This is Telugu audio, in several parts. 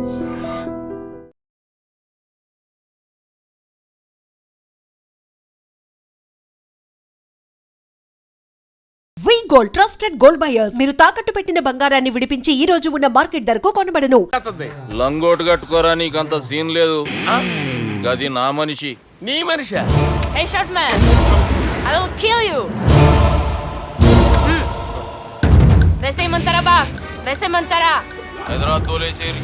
వి గోల్డ్ ట్రస్టెడ్ గోల్డ్ బయర్స్. మీరు తాకట్టు పెట్టిన బంగారాన్ని విడిపించి ఈ రోజు ఉన్న మార్కెట్ ధరకు కొనబడను. లంగోటు కట్టుకోరా, నీకంత సీన్ లేదు. గది నా మనిషి. నీ Manisha? Hey short man, I will kill you. वैसे मंतरा बास, वैसे मंतरा. हैदराबाद तोले चेरी.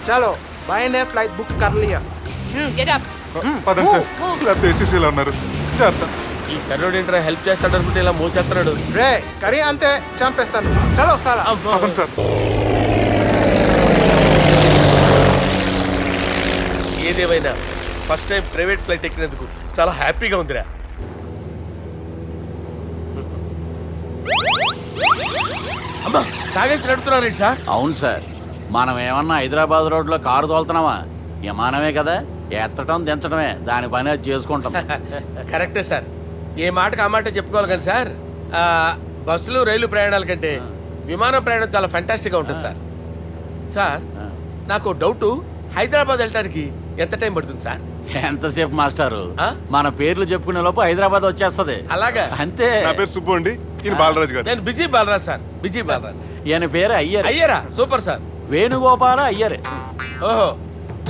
चलो भाई ने फ्लाइट बुक कर लिया. Get up. పదండి సార్, లేకపోతే ఏసీసీలో ఉన్నారు. జాగ్రత్త. ఈ కర్రోడు ఏంట్రా హెల్ప్ చేస్తాడు అనుకుంటే ఇలా మోసేస్తున్నాడు. రే కరీ అంతే చంపేస్తాను. చలో సాలా. పదండి సార్. ఏదేమైనా ఫస్ట్ టైం ప్రైవేట్ ఫ్లైట్ ఎక్కినందుకు చాలా హ్యాపీగా ఉందిరా. అమ్మా తాగేసి నడుపుతున్నారేంటి సార్? అవును సార్, మనం ఏమన్నా హైదరాబాద్ రోడ్లో కారు తోలుతున్నామా? విమానమే కదా, ఎత్తడం దించడమే దాని పని అది చేసుకుంటాం. కరెక్టే సార్, ఏ మాటకు ఆ మాట చెప్పుకోవాలి కానీ సార్, బస్సులు రైలు ప్రయాణాల కంటే విమానం ప్రయాణం చాలా ఫ్యాంటాస్టిక్గా ఉంటుంది సార్. సార్ నాకు డౌట్, హైదరాబాద్ వెళ్ళడానికి ఎంత టైం పడుతుంది సార్? ఎంతసేపు మాస్టారు, మన పేర్లు చెప్పుకునే లోపు హైదరాబాద్ వచ్చేస్తది. అలాగా? అంతే. నా పేరు సుబ్బు అండి, ఈయన బాలరాజు గారు. నేను busy Balaraj sir, busy Balaraj. ఈయన పేరు అయ్యర్. అయ్యరా? Super sir. వేణుగోపాల అయ్యర్. ఓహో,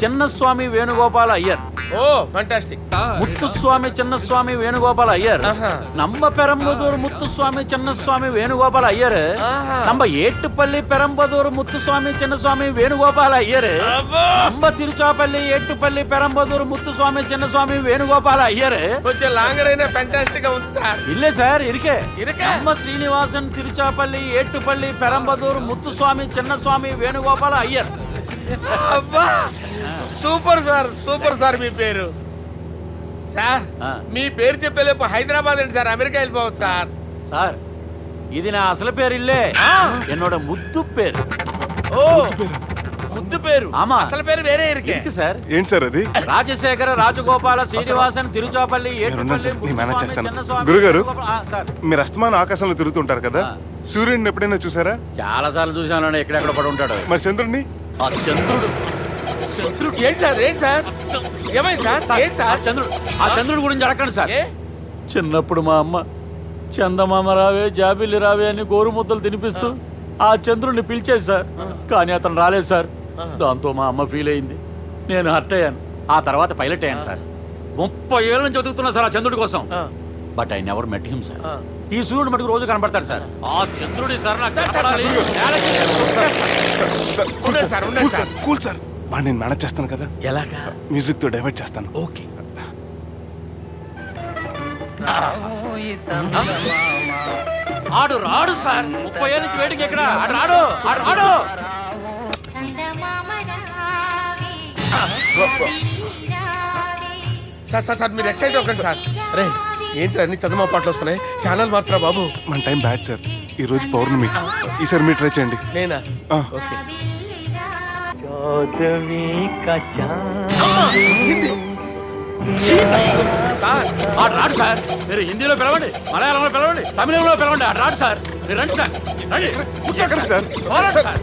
చిన్నస్వామి వేణుగోపాల అయ్యర్. ఓ ఫంటాస్టిక్. ముత్తుస్వామి చిన్నస్వామి వేణుగోపాల అయ్యర్. நம்ம பெரம்பதூர் முத்துசுவாமி சின்னசுவாமி வேணுகோபால ஐயர். நம்ம ஏட்டுப்பள்ளி பெரம்பதூர் முத்துசுவாமி சின்னசுவாமி வேணுகோபால ஐயர். நம்ம తిరుచాపల్లి ఏట్టుపల్లి పెరంబదూర్ ముత్తుస్వామి చిన్నస్వామి వేణుగోపాల అయ్యర్. కొంచెం లాంగర్ అయినా ఫ్యాంటాస్టిక్ గా ఉంది సార్. ఇల్లే సార్ ఇరికే. ఇరికే. நம்ம శ్రీనివాసన్ తిరుచాపల్లి ఏట్టుపల్లి పెరంబదూర్ ముత్తుస్వామి చిన్నస్వామి వేణుగోపాల అయ్యర్. అబ్బా సూపర్ సార్, సూపర్ సార్. మీ పేరు సార్, మీ పేరు చెప్పేలేపు హైదరాబాద్ అండి సార్, అమెరికా వెళ్ళిపోవచ్చు సార్. సార్ ఇది నా అసలు పేరు ఇల్లే, என்னோட ముద్దు పేరు. ఓ ముద్దు పేరు. ఆమా, అసలు పేరు వేరే ఇరికే సార్. ఏంటి సార్ అది? రాజశేఖర రాజగోపాల శ్రీనివాసన్ తిరుచాపల్లి గురుగారు, మీరు అస్తమానం ఆకాశంలో తిరుగుతుంటారు కదా, సూర్యుడిని ఎప్పుడైనా చూసారా? చాలా సార్లు చూసాను, ఎక్కడెక్కడ పడి ఉంటాడు. మరి చంద్రుడిని? చంద్రుడు. ఏంటి సార్, ఏంటి సార్, ఏమైంది సార్? ఏంటి సార్? చంద్రుడి గురించి అడగండి సార్. చిన్నప్పుడు మా అమ్మ చందమామ రావే జాబిల్లి రావే అని గోరు ముద్దలు తినిపిస్తూ ఆ చంద్రుడిని పిలిచేది సార్, కానీ అతను రాలేదు సార్. దాంతో మా అమ్మ ఫీల్ అయింది, నేను హర్ట్ అయ్యాను. ఆ తర్వాత పైలట్ అయ్యాను సార్. 30 ఏళ్ళ నుంచి వెతుకుతున్నా సార్ ఆ చంద్రుడి కోసం, but I never met him sir. ఈ సూర్యుడు మటుకు రోజు కనబడతాడు సార్. ఆ చంద్రుడి సార్ నాకు కూల్ సార్, బాగా నేను మేనేజ్ చేస్తాను కదా. ఎలాగా? మ్యూజిక్ తో డైవర్ట్ చేస్తాను. ఓకే. ఆడు రాడు సార్, 30 ఏళ్ళ నుంచి వేటికి ఎక్కడ ఆడు రాడు, ఆడు రాడు. సార్ సార్ సార్ మీరు ఎక్సైట్ అవ్వకండి సార్. రే ఏంటి అన్ని చందమా పాటలు వస్తున్నాయి, ఛానల్ మారుతురా బాబు. మన టైం బ్యాడ్ సార్, ఈ రోజు పౌర్ణమి. ఈసారి మీరు ట్రై చేయండి. నేనా? ఓకే. ఆడు రాడు సార్, మీరు హిందీలో పిలవండి, మలయాళంలో పిలవండి, తమిళంలో పిలవండి, ఆడు రాడు సార్. మీరు రండి సార్, రండి. ఎక్కడ సార్?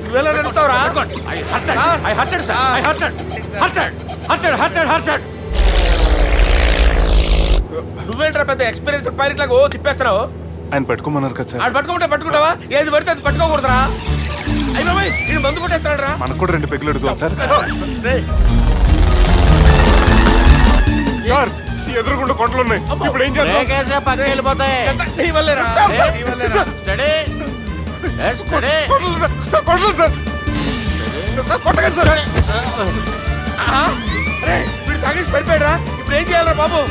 నువ్వెలా నడుపుతావురా? నువ్వేంట్రా పెద్ద ఎక్స్పీరియన్స్ పైలట్ లాగా ఓ తిప్పేస్తున్నావు? ఆయన పట్టుకోమన్నారు కదా సార్. ఆడు పట్టుకుంటే పట్టుకుంటావా? ఏది పడితే అది పట్టుకోకూడదురా. అయ్యి బాబాయ్, ఇది మందు కొట్టేస్తాడు రా. మనకు కూడా 2 పెగ్గులు అడుగుతాం సార్. సార్ ఎదురుగుండా కొండలు ఉన్నాయి, ఇప్పుడు ఏం చేద్దాం? పక్కకి వెళ్ళిపోతాయి. నీ వల్లేరా? వీడు తాగేసి పడిపోయాడు రా. ఇప్పుడు ఏం చేయాలరా బాబు?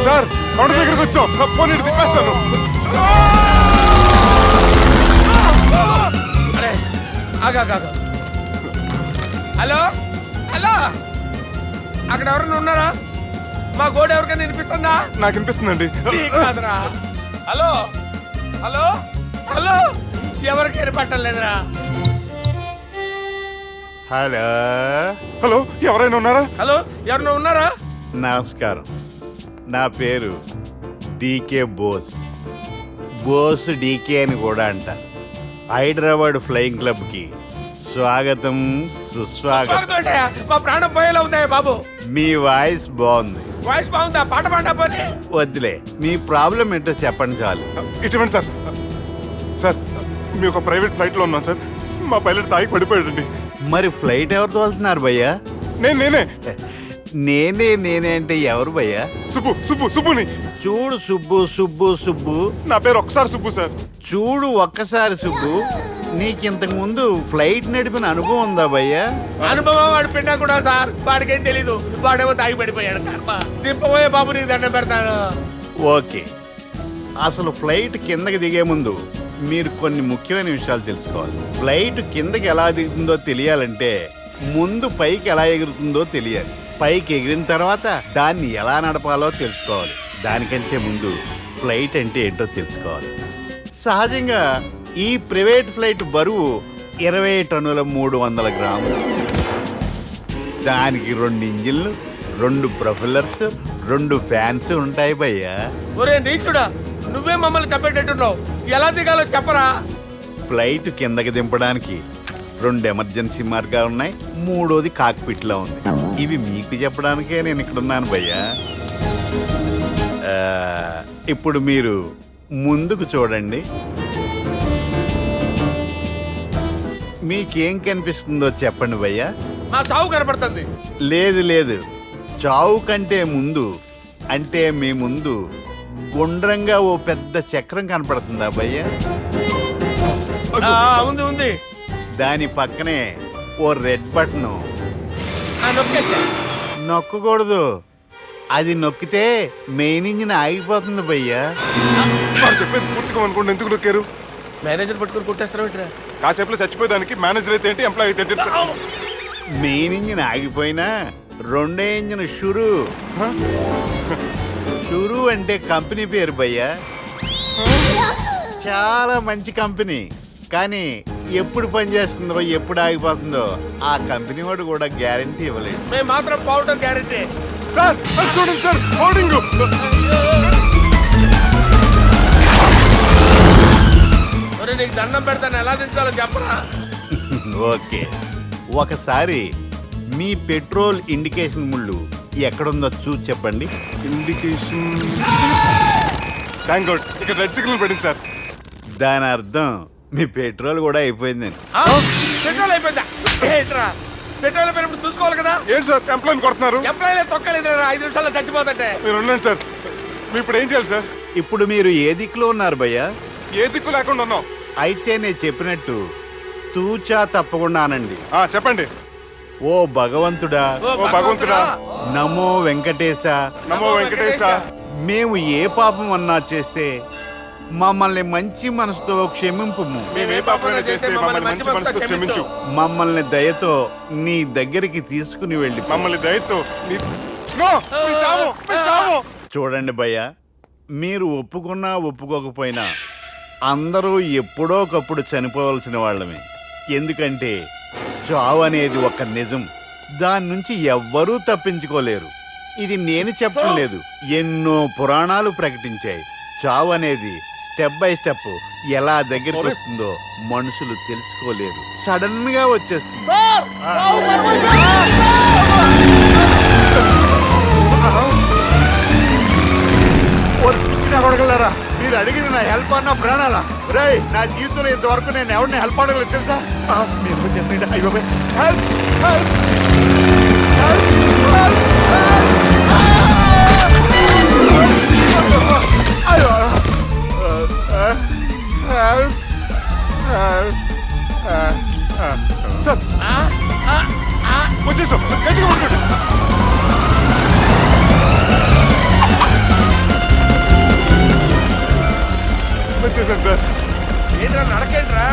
సార్ కొండ దగ్గరకు వచ్చాం, పోనీ తిప్పేస్తాను. ఆగా. హలో హలో, అక్కడ ఎవరైనా ఉన్నారా? మా గోడ ఎవరికైనా వినిపిస్తుందా? నాకు వినిపిస్తుందండి. కాదురా. హలో హలో హలో, ఎవరికి వినపట్టలేదురా. హలో హలో, ఎవరైనా ఉన్నారా? హలో, ఎవరైనా ఉన్నారా? నమస్కారం, నా పేరు డీకే బోస్. బోస్ డీకే అని కూడా అంటారు. హైదరాబాద్ ఫ్లయింగ్ క్లబ్కి స్వాగతం సుస్వాగతం. బాగుందయ్యా, మా ప్రాణం పోయేలా ఉందయ్యా బాబు. మీ వాయిస్ బాగుంది. వాయిస్ బాగుందా? పాట పాడా పోనీ. వద్దులే, మీ ప్రాబ్లం ఏంటో చెప్పండి చాలు. ఇటువంటి సార్ సార్ మీ ఒక ప్రైవేట్ ఫ్లైట్ లో ఉన్నాం సార్. మా పైలట్ తాగి పడిపోయాడండి. మరి ఫ్లైట్ ఎవరు తోలుతున్నారు భయ్యా? నేనే నేనే అంటే ఎవరు భయ్యా? సుబ్బుని. చూడు సుబ్బు నా పేరు ఒకసారి సుబ్బు సార్. చూడు ఒక్కసారి సుబ్బు, నీకింతకు ముందు ఫ్లైట్ నడిపిన అనుభవం ఉందా భయ్యా? అనుభవం వాడు పిండా కూడా సార్, వాడికేం తెలీదు. వాడేమో తాగి పడిపోయాడు. కర్మ. దింపబోయే బాబు నీకు దండం పెడతాను. ఓకే, అసలు ఫ్లైట్ కిందకి దిగే ముందు మీరు కొన్ని ముఖ్యమైన విషయాలు తెలుసుకోవాలి. ఫ్లైట్ కిందకి ఎలా దిగుతుందో తెలియాలంటే ముందు పైకి ఎలా ఎగురుతుందో తెలియాలి. పైకి ఎగిరిన తర్వాత దాన్ని ఎలా నడపాలో తెలుసుకోవాలి. దానికంటే ముందు ఫ్లైట్ అంటే ఏంటో తెలుసుకోవాలి. సహజంగా ఈ ప్రైవేట్ ఫ్లైట్ బరువు 20 టన్నుల 300 గ్రాములు. దానికి 2 ఇంజిన్లు, 2 ప్రొఫెల్లర్స్, 2 ఫ్యాన్స్ ఉంటాయి భయ్యా. ఒరే నీచుడా, నువ్వే మమ్మల్ని తప్పేటట్టున్నావు. ఎలా దిగాలో చెప్పరా? ఫ్లైట్ కిందకి దింపడానికి 2 ఎమర్జెన్సీ మార్గాలు ఉన్నాయి. 3వది కాక్పిట్ లో ఉంది. ఇవి మీకు చెప్పడానికే నేను ఇక్కడ ఉన్నాను భయ్యా. ఇప్పుడు మీరు ముందుకు చూడండి. మీకేం కనిపిస్తుందో చెప్పండి భయ్యా. మా చావు కనపడుతుంది. లేదు, చావు కంటే ముందు అంటే మీ ముందు గుండ్రంగా ఓ పెద్ద చక్రం కనపడుతుందా భయ్యా? ఉంది. దాని పక్కనే ఓ రెడ్ బటన్. నొక్కేసా. నొక్కకూడదు, అది నొక్కితే మెయిన్ ఇంజిన్ ఆగిపోతుంది భయ్యా. వారు చెప్పేది పూర్తిగా అనుకోండి. ఎందుకు నొక్కారు? మేనేజర్ పట్టుకుని కొట్టేస్తారా ఏంట్రా? కాసేపులో చచ్చిపోయేదానికి మేనేజర్ అయితే ఏంటి, ఎంప్లాయ్ అయితే ఏంటి? మెయిన్ ఇంజిన్ ఆగిపోయినా 2వ ఇంజిన్ షురు అంటే కంపెనీ పేరు భయ్యా. చాలా మంచి కంపెనీ, కానీ ఎప్పుడు పనిచేస్తుందో ఎప్పుడు ఆగిపోతుందో ఆ కంపెనీ వాడు కూడా గ్యారంటీ ఇవ్వలేదు. మేము మాత్రం పోవడం గ్యారెంటీ. సార్ అది చూడండి సార్, హోర్డింగ్. ఒరే నీకు దండం పెడతాను, ఎలా దించాలో చెప్పరా? ఓకే, ఒకసారి మీ పెట్రోల్ ఇండికేషన్ ముళ్ళు ఎక్కడుందో చూసి చెప్పండి. ఇండికేషన్. థ్యాంక్ గాడ్, ఇక్కడ రెడ్ సిగ్నల్ పడింది సార్. దాని అర్థం మీ పెట్రోల్ కూడా అయిపోయిందని. పెట్రోల్ అయిపోయిందా? ఏంట్రా, పెట్రోల్ అయిపోయినప్పుడు చూసుకోవాలి కదా. ఏంటి సార్ ఎంప్లాయ్ కొడుతున్నారు? ఎంప్లాయీలే తొక్కలేదు. 5 నిమిషాల్లో చచ్చిపోతుంటే. మీరు ఉండండి సార్. మీరు ఇప్పుడు ఏం చేయాలి సార్? ఇప్పుడు మీరు ఏ దిక్కులో ఉన్నారు భయ్యా? ఏ దిక్కు లేకుండా ఉన్నాం. అయితే నేను చెప్పినట్టు తూచా తప్పకుండా అనండి. చెప్పండి. ఓ భగవంతుడా, ఓ భగవంతుడా, నమో వెంకటేశ, నమో వెంకటేశ. మేము ఏ పాపం అన్నా చేస్తే మమ్మల్ని మంచి మనసుతో క్షమింపు. మేము ఏ పాపమైనా చేస్తే మమ్మల్ని మంచి మనసుతో క్షమించు. మమ్మల్ని దయతో నీ దగ్గరికి తీసుకుని వెళ్ళి మమ్మల్ని దయతో చూడండి భయ్యా, మీరు ఒప్పుకున్నా ఒప్పుకోకపోయినా అందరూ ఎప్పుడో ఒకప్పుడు చనిపోవలసిన వాళ్ళమే. ఎందుకంటే చావు అనేది ఒక నిజం, దాని నుంచి ఎవ్వరూ తప్పించుకోలేరు. ఇది నేను చెప్పడం లేదు, ఎన్నో పురాణాలు ప్రకటించాయి. చావు అనేది స్టెప్ బై స్టెప్ ఎలా దగ్గరికి వస్తుందో మనుషులు తెలుసుకోలేరు, సడన్ గా వచ్చేస్తుంది. మీరు అడిగింది నా హెల్ప్ అన్న ప్రాణాలా? రే, నా జీవితంలో ఇంతవరకు నేను ఎవరిని హెల్ప్ అడగలేదు తెలుసా? మీరు చెప్పండి. అయ్యో హెల్ప్ హెల్ప్ సార్ వచ్చేసాం. గట్టిగా పట్టుకోండి. వచ్చేసాను సార్. ఏంట్రా నడకేంట్రా?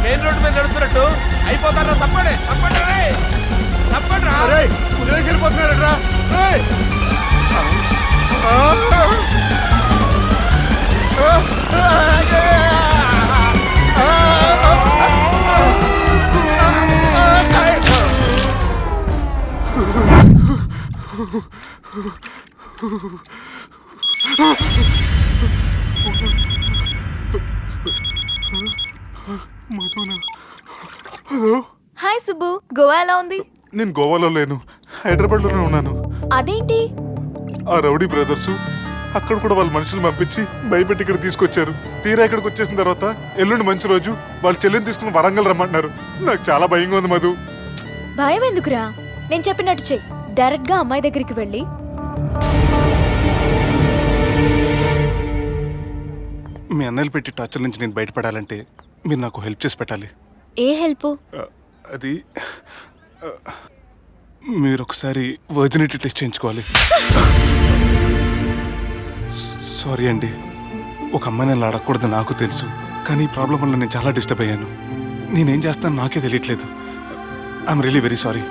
మెయిన్ రోడ్డు మీద నడుస్తున్నట్టు అయిపోతారా? తప్పండి రా. కుదిరేకి వెళ్ళిపోతున్నారా? హాయ్ సుబ్బు, గోవా ఎలా ఉంది? నేను గోవాలో లేను, హైదరాబాద్లోనే ఉన్నాను. అదేంటి? ఆ రౌడీ బ్రదర్స్ అక్కడ కూడా వాళ్ళ మనుషులు పంపించి భయపెట్టి ఇక్కడ తీసుకొచ్చారు. తీరా ఇక్కడికి వచ్చేసిన తర్వాత ఎల్లుండి మంచి రోజు వాళ్ళ చెల్లిని తీసుకుని వరంగల్ రమ్మంటున్నారు. నాకు చాలా భయంగా ఉంది మధు. భయం ఎందుకురా? నేను చెప్పినట్టు చెయ్యి. డైరెక్ట్ గా అమ్మాయి దగ్గరికి వెళ్ళి మీ అన్నయ్యలు పెట్టి టార్చర్ నుంచి నేను బయటపడాలంటే మీరు నాకు హెల్ప్ చేసి పెట్టాలి. ఏ హెల్ప్? అది మీరు ఒకసారి వర్జినిటీ టెస్ట్ చేయించుకోవాలి. సారీ అండి, ఒక అమ్మాయిని అలా అడగకూడదు నాకు తెలుసు, కానీ ఈ ప్రాబ్లం వల్ల నేను చాలా డిస్టర్బ్ అయ్యాను. నేనేం చేస్తాను నాకే తెలియట్లేదు. I'm really very sorry.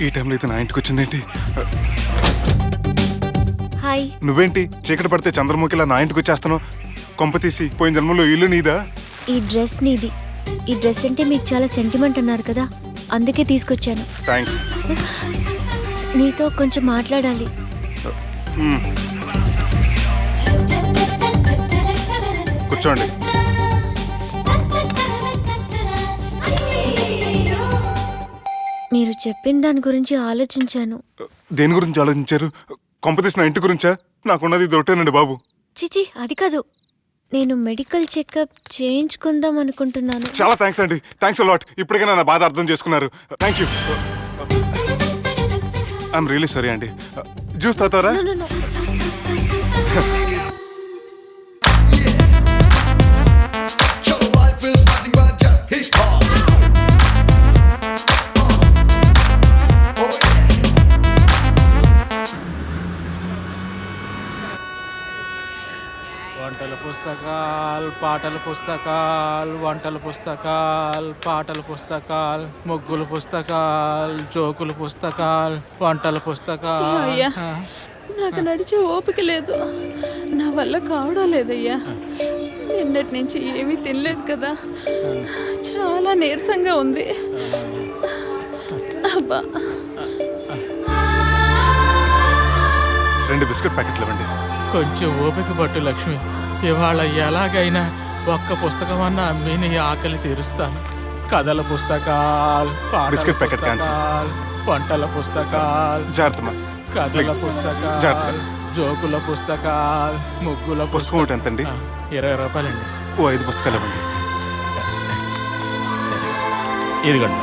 ఈ టైంలో అయితే నా ఇంటికి వచ్చిందేంటి? హాయ్. నువ్వేంటి చీకటి పడితే చంద్రముఖిలా నా ఇంటికి వచ్చేస్తాను? కొంప తీసి పోయిన జన్మలో ఇల్లు నీదా? ఈ డ్రెస్ నీది. ఈ డ్రెస్ అంటే మీకు చాలా సెంటిమెంట్ అన్నారు కదా, అందుకే తీసుకొచ్చాను. థ్యాంక్స్. నీతో కొంచెం మాట్లాడాలి. కూర్చోండి. మీరు చెప్పిన దాని గురించి ఆలోచించాను. దేని గురించి ఆలోచించారు? కొంపతీసి నా ఇంటి గురించా? నాకున్నది దొరకనండి బాబు. చిచి, అది కాదు. నేను మెడికల్ చెకప్ చేయించుకుందాం అనుకుంటున్నాను. చాలా థ్యాంక్స్ అండి, థ్యాంక్స్ అలాట్. ఇప్పటికైనా నా బాధ అర్థం చేసుకున్నారు. Thank you. I'm really sorry అండి. జ్యూస్ తాతారా? No, no, no. వంటల పుస్తకాలు, పాటల పుస్తకాలు, వంటల పుస్తకాలు, పాటల పుస్తకాలు, ముగ్గుల పుస్తకాలు, జోకుల పుస్తకాలు, వంటల పుస్తకాలు. అయ్యా, నాకు నడిచే ఓపిక లేదు, నా వల్ల కావడం లేదయ్యా. నిన్నటి నుంచి ఏమీ తినలేదు కదా, చాలా నీరసంగా ఉంది. అబ్బా, 2 బిస్కెట్ ప్యాకెట్లు ఇవ్వండి. కొంచెం ఓపిక పట్టు లక్ష్మి. ఇవాళ ఎలాగైనా ఒక్క పుస్తకం అన్న అమ్మి నీ ఆకలి తీరుస్తాను. కథల పుస్తకాలు, బిస్కెట్ ప్యాకెట్ క్యాన్సిల్. వంటల పుస్తకాలు, జాగ్రత్త. కథల పుస్తకాలు, జాగ్రత్త. జోకుల పుస్తకాలు, ముగ్గుల పుస్తకం ఒకటి ఎంతండి? 20 రూపాయలండి. ఓ 5 పుస్తకాలు ఇవ్వండి. ఇదిగోండి.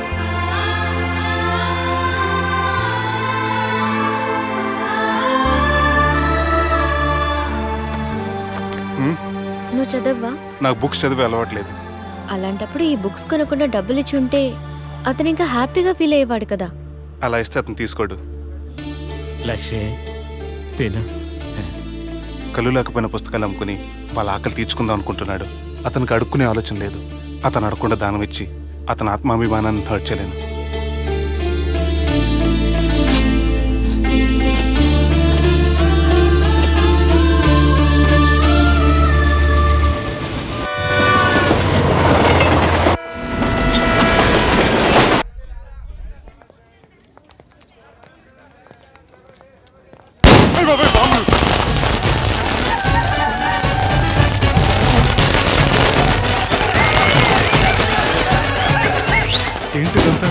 నువ్వు చదవ్వా? నాకు బుక్స్ చదివే అలవాట్లేదు. అలాంటప్పుడు ఈ బుక్స్ కొనకుండా డబ్బులు ఇచ్చి ఉంటే అతను ఇంకా హ్యాపీగా ఫీల్ అయ్యేవాడు కదా. అలా ఇస్తే అతను తీసుకోడు. లక్ష్మి తిను. కళ్ళు లేకపోయిన పుస్తకాలు అమ్ముకుని వాళ్ళ ఆకలి తీర్చుకుందాం అనుకుంటున్నాడు. అతనికి అడుక్కునే ఆలోచన లేదు. అతను అడగకుండా దానం ఇచ్చి అతని ఆత్మాభిమానాన్ని హర్ట్ చేయలేను. ఏంటిదంతా?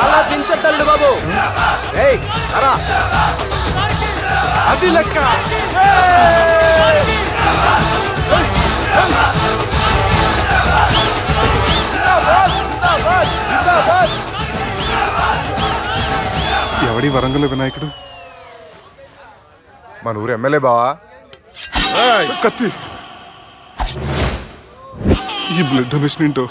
అలా దించద్దండి బాబు. అది లెక్క. ఎవడి వరంగల్ వినాయకుడు? మన ఊరు ఎమ్మెల్యే బావా. కత్తి. ఈ బ్లడ్ డొనేషన్ ఏంటో.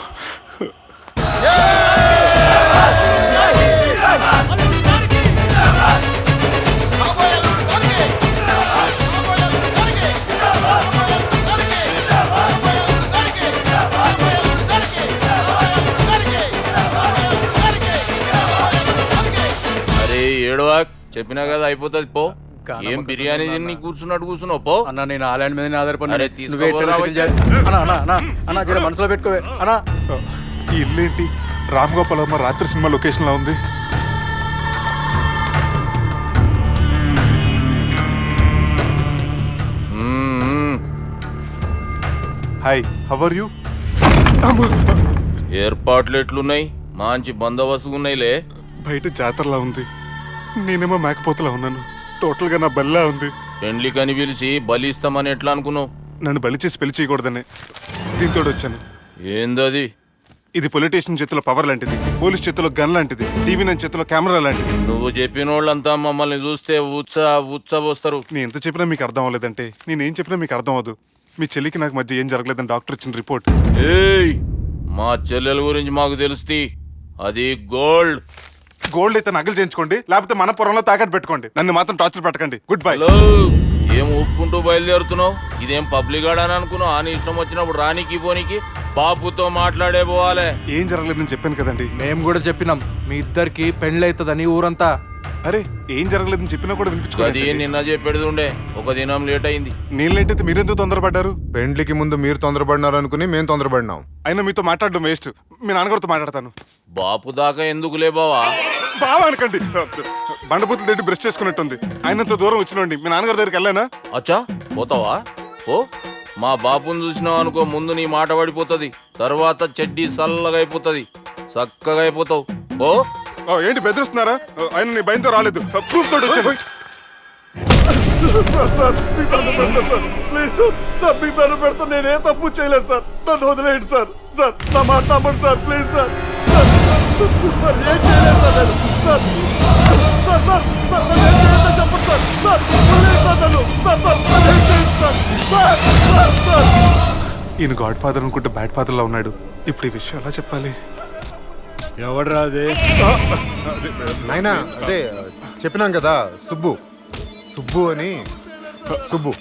ఏడవా చెప్పినా కదా అయిపోతుంది పో. ఏం బిర్యానీ తిని కూర్చున్నట్టు కూర్చున్నావు పో. అన్న నేను ఆ ల్యాండ్ మీద ఆధారపడి అరే, తీసుకోపోరా మనసులో పెట్టుకోవే అన్నా. ఈ ఇల్లేంటి రామ్ గోపాల్ వర్మ రాత్రి సినిమా లొకేషన్ లా ఉంది. Hi, how are you? ఏర్పాట్లు ఎట్లున్నాయి? మంచి బందోబస్తు ఉన్నాయిలే. బయట జాతరలా ఉంది, నేనేమో మేకపోతలా ఉన్నాను. టోటల్ గా నా బల్లా ఉంది. పెండ్లి కని పిలిచి బలి ఇస్తామని ఎట్లా అనుకున్నావు? నన్ను బలి చేసి పెళ్లి చేయకూడదని దీంతో వచ్చాను. ఏందది? ఇది పొలిటీషియన్ చేతిలో పవర్ లాంటిది, పోలీస్ చేతిలో గన్ లాంటిది, టీవీ నైన్ చేతిలో కెమెరా లాంటిది. నువ్వు చెప్పిన వాళ్ళంతా మమ్మల్ని చూస్తే ఉత్సవస్తారు. నేను ఎంత చెప్పినా మీకు అర్థం అవ్వలేదంటే నేనేం చెప్పినా మీకు అర్థం అవ్వదు. మీ చెల్లికి నాకు మధ్య ఏం జరగలేదని డాక్టర్ ఇచ్చిన రిపోర్ట్. ఏయ్, మా చెల్లెల గురించి మాకు తెలుస్తుంది. అది గోల్డ్. గోల్డ్ అయితే నగలు చేయించుకోండి, లేకపోతే మన పొరంలో తాకట్టు పెట్టుకోండి. నన్ను మాత్రం టార్చర్ పెట్టకండి. Good bye. హలో, ఏం ఒప్పుకుంటూ బయలుదేరుతున్నావు? ఇదేం పబ్లిక్ గార్డెన్ అనుకున్నావు? అని ఇష్టం వచ్చినప్పుడు రానికి పోనీకి బాబుతో మాట్లాడే పోవాలి. ఏం జరగలేదని చెప్పాను కదండి. మేము కూడా చెప్పినాం మీ ఇద్దరికి పెళ్ళైతుందని ఊరంతా. అరే, ఏం జరగలేదని చెప్పినా కూడా అది వినిపించుకోండి. నిన్న చెప్పేది ఉండే, ఒక దినం లేట్ అయింది. నేను లేట్ అయితే మీరెందుకు తొందరపడ్డారు? పెండ్లికి ముందు మీరు తొందరపడినారు అనుకుని మేము తొందరపడినాం. అయినా మీతో మాట్లాడడం వేస్ట్. మీ నాన్నగారితో మాట్లాడతాను. బాపు దాకా ఎందుకులే బావా? బావా అనకండి, బండబూతులు తిట్టి బ్రష్ చేసుకున్నట్టుంది. ఆయనంత దూరం వచ్చినండి. మీ నాన్నగారి దగ్గరికి వెళ్ళానా? అచ్చా, పోతావా? ఓ, మా బాపుని చూసినావు అనుకో, ముందు నీ మాట పడిపోతుంది, తర్వాత చెడ్డీ చల్లగా అయిపోతుంది, చక్కగా అయిపోతావు. ఓ ఏంటి బెదిరిస్తున్నారా? ఆయన నీ భయంతో రాలేదు, ప్రూఫ్ తోటి వచ్చాను. సార్ మీకు దండం పెడతా, నేనే తప్పు చేయలేదు సార్. నన్ను వదిలేయండి సార్. సార్ నా మాట నమ్మండి సార్, ప్లీజ్ సార్. సార్ ఏం చేయలేదు సార్ నేను. సార్ సార్ సార్ సార్ నన్ను ఏం చేయలేదని చెప్పండి సార్. సార్ వదిలేయండి సార్ నన్ను. సార్ సార్ నన్ను ఏం చేయండి సార్. సార్ సార్ సార్ ఈయన గాడ్ ఫాదర్ అనుకుంటే బ్యాడ్ ఫాదర్ లా ఉన్నాడు. ఇప్పుడు ఈ విషయం ఎలా చెప్పాలి? ఎవడరా అదే? నాయనా అదే చెప్పినాం కదా, సుబ్బు. సుబ్బు అని. సుబ్బు.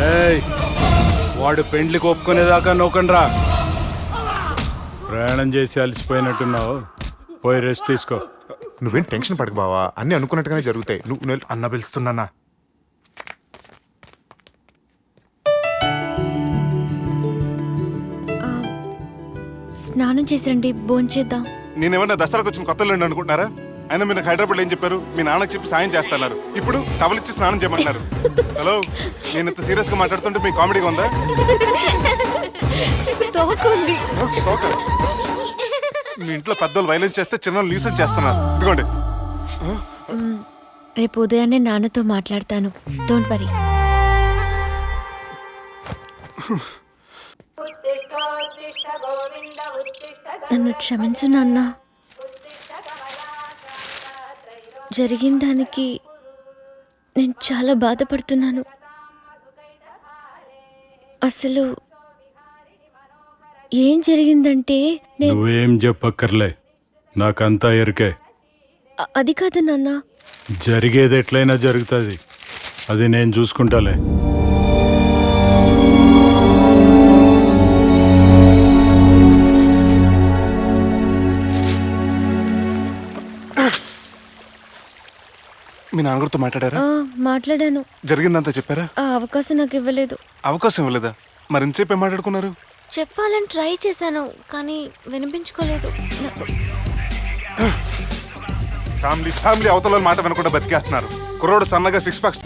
ఏయ్, వాడు పెండ్లికి ఒప్పుకునేదాకా నోకండ్రా. ప్రయాణం చేసి అలసిపోయినట్టున్నావు, పోయి రెస్ట్ తీసుకో. నువ్వేం టెన్షన్ పడకు బావా, అన్ని అనుకున్నట్టుగానే జరుగుతాయి. నువ్వు అన్న పిలుస్తున్నానా? స్నానం చేసిరండి, భోంచేద్దాం. నేనేమన్నా దసరాకు వచ్చిన కొత్త లేండి అనుకుంటున్నారా? అయినా మీరు నాకు హైదరాబాద్ ఏం చెప్పారు? మీ నాన్నకి చెప్పి సాయం చేస్తున్నారు. ఇప్పుడు టవల్ ఇచ్చి స్నానం చేయమంటున్నారు. హలో, నేను ఇంత సీరియస్ గా మాట్లాడుతుంటే మీకు కామెడీగా ఉందా? తోకుంది. మీ ఇంట్లో పెద్దోళ్ళు వైలెన్స్ చేస్తే చిన్న న్యూసెన్స్ చేస్తున్నారు. ఇదిగోండి. రేపు ఉదయాన్నే నాన్నతో మాట్లాడతాను, డోంట్ వరీ. నన్ను క్షమించు నాన్న. జరిగిన దానికి నేను చాలా బాధపడుతున్నాను. అసలు ఏం జరిగిందంటే నువ్వేం చెప్పక్కర్లే, నాకంతా ఎరికే. అది కాదు నాన్న. జరిగేది ఎట్లయినా జరుగుతుంది, అది నేను చూసుకుంటాలే. మీ నాన్నగారితో మాట్లాడారా? మాట్లాడాను. జరిగిందంతా చెప్పారా? ఆ అవకాశం నాకు ఇవ్వలేదు. అవకాశం ఇవ్వలేదా? మరి ఇంతసేపు ఏం మాట్లాడుకున్నారు? చెప్పాలని ట్రై చేశాను, కానీ వినిపించుకోలేదు. ఫ్యామిలీ అవతల మాట వినకుండా బతికేస్తున్నారు. కుర్రోడు సన్నగా 6 ప్యాక్స్